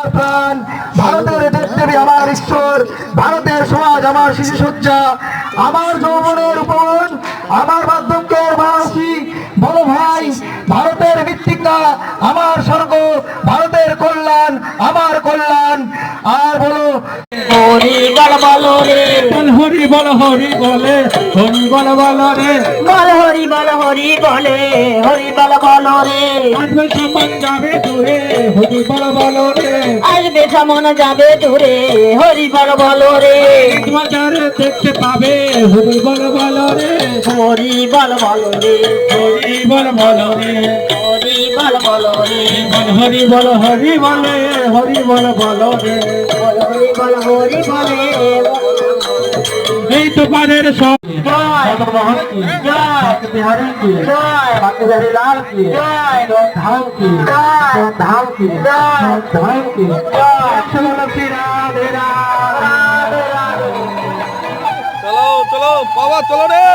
আমার প্রাণ, ভারতের দেবদেবী আমার ঈশ্বর, ভারতের সমাজ আমার শিশুসজ্জা, আমার যৌবনের উপবন, আমার বার্ধক্যের মাসি। বলো ভাই, ভারতের মৃত্তিকা আমার স্বর্গ, ভারতের কল্যাণ আমার কল্যাণ। আর বলো হরি বল বল রে, হরি বল হরি বলে, হরি বল বল রে, বল হরি বল হরি বলে, হরি বল বল রে। আসবে সামন যাবে দূরে, হরি বল বল রে, আসবে সামন যাবে দূরে, হরি বল বল রে। বাজারে দেখতে পাবে, হরি বল বল রে, হরি বল বল রে, হরি বল বল রে, হরি বল বল রে, হরি বল হরি বলে, হরি বল বল রে। হরি বল হরি বলে। এই তোমাদের সব জয় মোহন কি, জয় বিহারি কি, জয় বিহারি লাল কি, জয় ধাম কি, জয় ধাম কি, জয় ধাম কি, জয়। রাধে রাধে। চলো চলো বাবা চলো রে